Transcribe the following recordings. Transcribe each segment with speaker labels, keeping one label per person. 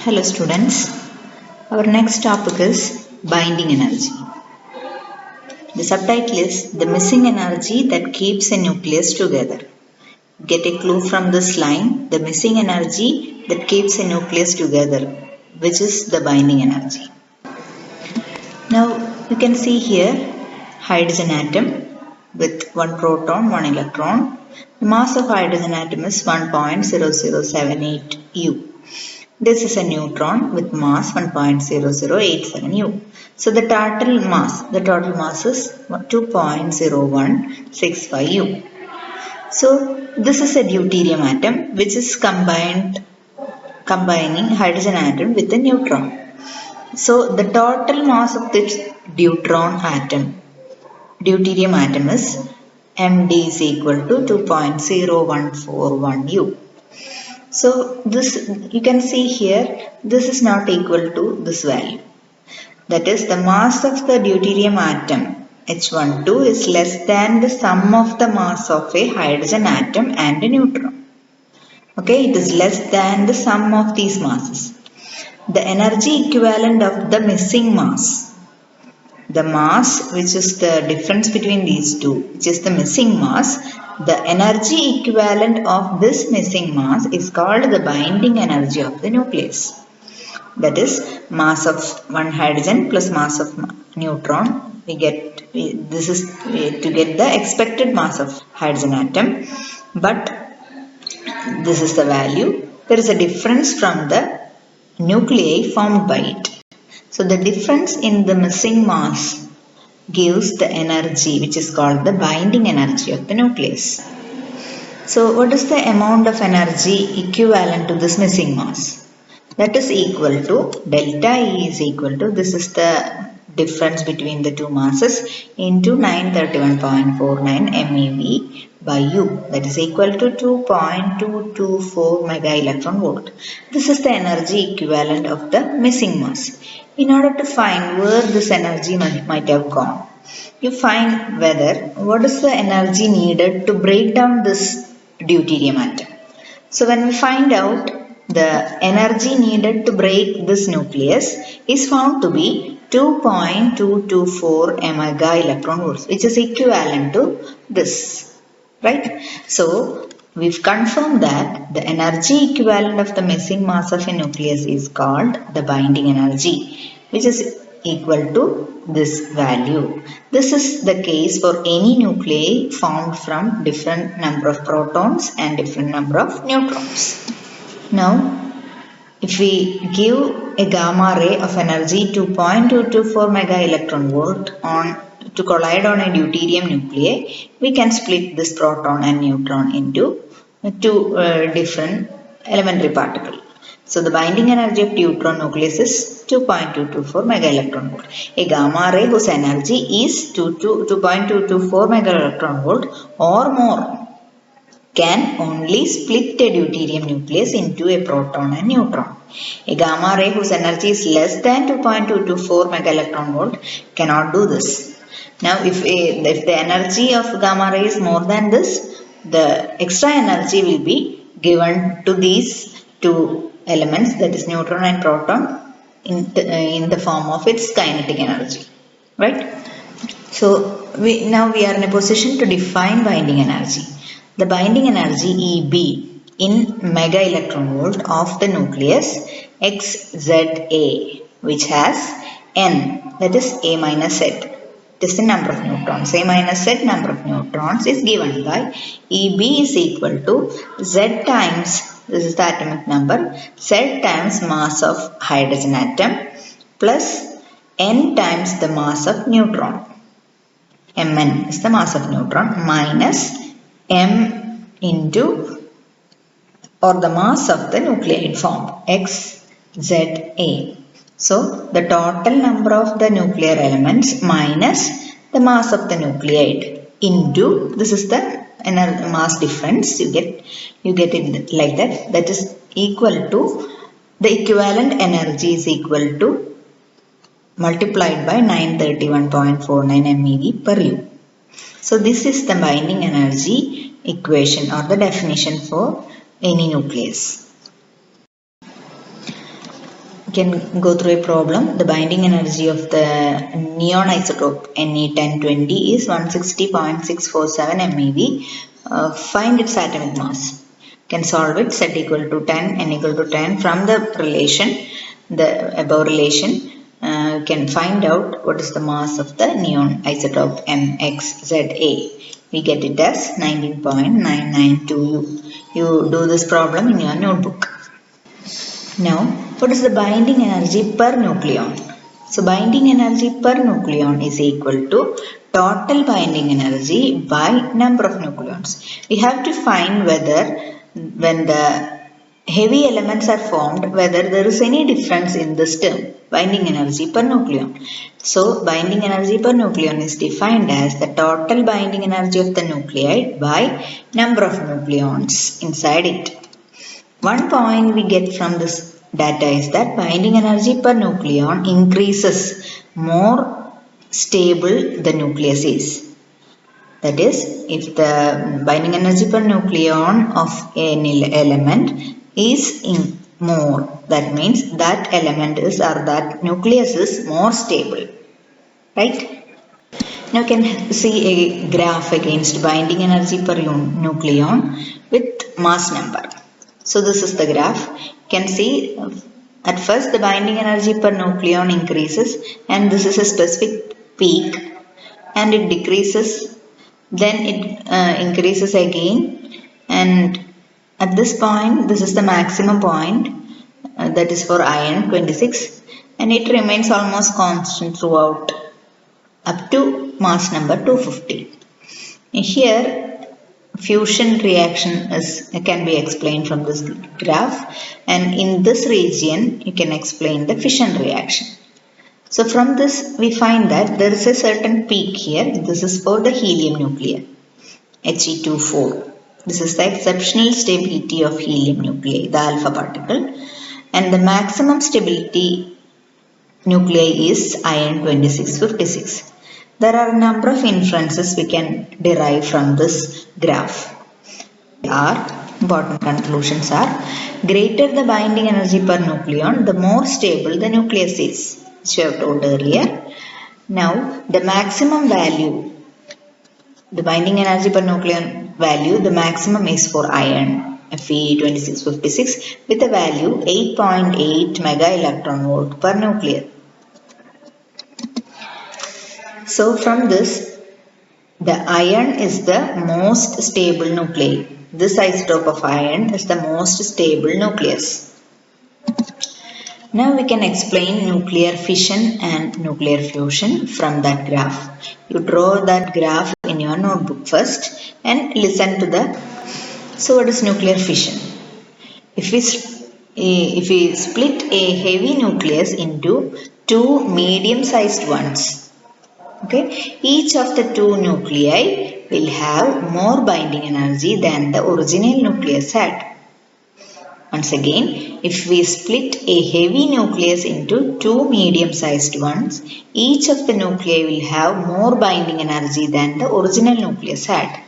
Speaker 1: Hello students, our next topic is binding energy. The subtitle is the missing energy that keeps a nucleus together. Get a clue from this line, the missing energy that keeps a nucleus together, which is the binding energy. Now you can see here hydrogen atom with one proton, one electron. The mass of hydrogen atom is 1.0078 U. This is a neutron with mass 1.0087 U. So the total mass is 2.0165 U. So this is a deuterium atom which is combining hydrogen atom with a neutron. So the total mass of this deuterium atom is Md is equal to 2.0141 U. So this you can see here, this is not equal to this value. That is, the mass of the deuterium atom H12 is less than the sum of the mass of a hydrogen atom and a neutron. Okay, it is less than the sum of these masses. The energy equivalent of the missing mass, the mass which is the difference between these two, which is the missing mass, the energy equivalent of this missing mass is called the binding energy of the nucleus. That is, mass of one hydrogen plus mass of neutron. This is to get the expected mass of hydrogen atom, but this is the value. There is a difference from the nuclei formed by it. So the difference in the missing mass gives the energy which is called the binding energy of the nucleus. So what is the amount of energy equivalent to this missing mass? That is equal to delta E is equal to, this is the difference between the two masses, into 931.49 MeV by U, that is equal to 2.224 mega electron volt. This is the energy equivalent of the missing mass. In order to find where this energy might have gone, you find what is the energy needed to break down this deuterium atom. So when we find out, the energy needed to break this nucleus is found to be 2.224 mega electron volts, which is equivalent to this, right? So we've confirmed that the energy equivalent of the missing mass of a nucleus is called the binding energy, which is equal to this value. This is the case for any nuclei formed from different number of protons and different number of neutrons. Now, if we give a gamma ray of energy 2.224 mega electron volt to collide on a deuterium nuclei, we can split this proton and neutron into two different elementary particles. So the binding energy of deuteron nucleus is 2.224 mega electron volt. A gamma ray whose energy is 2.224 mega electron volt or more can only split a deuterium nucleus into a proton and neutron. A gamma ray whose energy is less than 2.224 mega electron volt cannot do this. Now if the energy of gamma ray is more than this, the extra energy will be given to these two elements, that is neutron and proton, in the form of its kinetic energy, right? So now we are in a position to define binding energy. The binding energy EB in mega electron volt of the nucleus XZA, which has N, that is A minus Z. It is the number of neutrons. A minus Z number of neutrons is given by EB is equal to Z times, this is the atomic number, Z times mass of hydrogen atom plus N times the mass of neutron. Mn is the mass of neutron minus M into, or the mass of the nuclide formed, XZA. So the total number of the nuclear elements minus the mass of the nuclide into, this is the mass difference, you get it like that, that is equal to, the equivalent energy is equal to multiplied by 931.49 MeV per U. So this is the binding energy equation or the definition for any nucleus. can go through a problem. The binding energy of the neon isotope Ne1020 is 160.647 MeV. Find its atomic mass. Can solve it. Z equal to 10, N equal to 10. From the relation, the above relation, can find out what is the mass of the neon isotope MXZA. We get it as 19.992U. You do this problem in your notebook. Now, what is the binding energy per nucleon? So, binding energy per nucleon is equal to total binding energy by number of nucleons. We have to find whether when the heavy elements are formed, whether there is any difference in this term, binding energy per nucleon. So, binding energy per nucleon is defined as the total binding energy of the nuclide by number of nucleons inside it. One point we get from this data is that binding energy per nucleon increases more stable the nucleus is. That is, if the binding energy per nucleon of any element is more, that means that element is or that nucleus is more stable. Right? Now you can see a graph against binding energy per nucleon with mass number. So this is the graph. You can see at first the binding energy per nucleon increases and this is a specific peak and it decreases, then it increases again, and at this point this is the maximum point, that is for iron 26, and it remains almost constant throughout up to mass number 250. Here fusion reaction can be explained from this graph, and in this region you can explain the fission reaction. So from this we find that there is a certain peak here. This is for the helium nuclei, He24. This is the exceptional stability of helium nuclei, the alpha particle, and the maximum stability nuclei is iron 2656. There are a number of inferences we can derive from this graph. Important conclusions are: greater the binding energy per nucleon, the more stable the nucleus is, which we have told earlier. Now, the maximum value, the binding energy per nucleon value, the maximum is for iron, Fe2656, with a value 8.8 mega electron volt per nucleus. So from this, the iron is the most stable nuclei. This isotope of iron is the most stable nucleus. Now we can explain nuclear fission and nuclear fusion from that graph. You draw that graph in your notebook first and listen to the. So what is nuclear fission? If we split a heavy nucleus into two medium-sized ones, okay, each of the two nuclei will have more binding energy than the original nucleus had. Once again, if we split a heavy nucleus into two medium-sized ones, each of the nuclei will have more binding energy than the original nucleus had.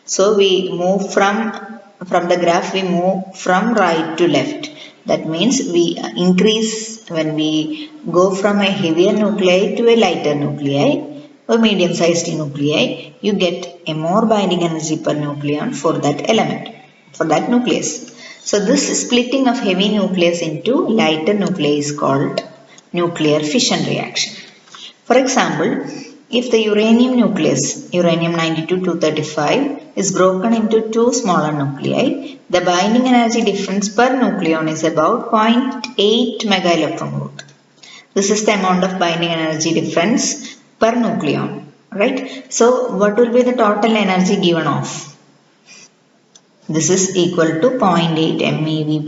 Speaker 1: So we move from the graph, we move from right to left. That means we increase when we go from a heavier nuclei to a lighter nuclei or medium-sized nuclei, you get a more binding energy per nucleon for that element, for that nucleus. So this splitting of heavy nucleus into lighter nuclei is called nuclear fission reaction. For example, if the uranium nucleus, uranium-92-235, is broken into two smaller nuclei, the binding energy difference per nucleon is about 0.8 mega electron volt. This is the amount of binding energy difference per nucleon, right? So what will be the total energy given off? This is equal to 0.8 MeV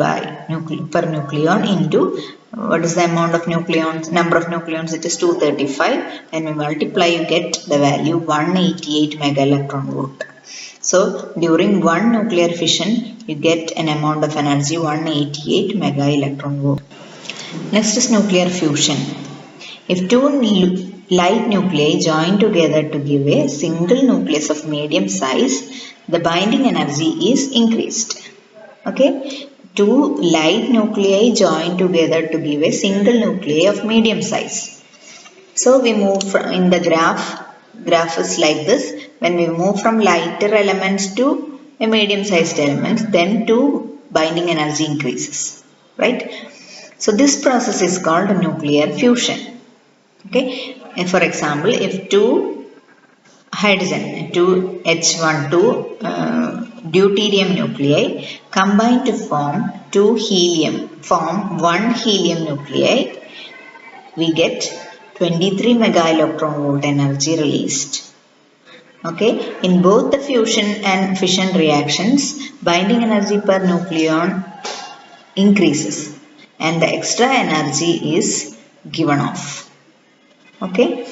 Speaker 1: per nucleon into what is the amount of nucleons, number of nucleons, it is 235. When we multiply, you get the value 188 mega electron volt. So during one nuclear fission, you get an amount of energy 188 mega electron volt. Next is nuclear fusion. If two light nuclei join together to give a single nucleus of medium size, the binding energy is increased. Okay, two light nuclei join together to give a single nuclei of medium size. So we move from, in the graph is like this. When we move from lighter elements to a medium sized elements, then two binding energy increases, right? So this process is called nuclear fusion. Okay, and for example, if two hydrogen, two H12 deuterium nuclei combine to form one helium nuclei, we get 23 mega electron volt energy released. Okay, in both the fusion and fission reactions, binding energy per nucleon increases and the extra energy is given off. Okay,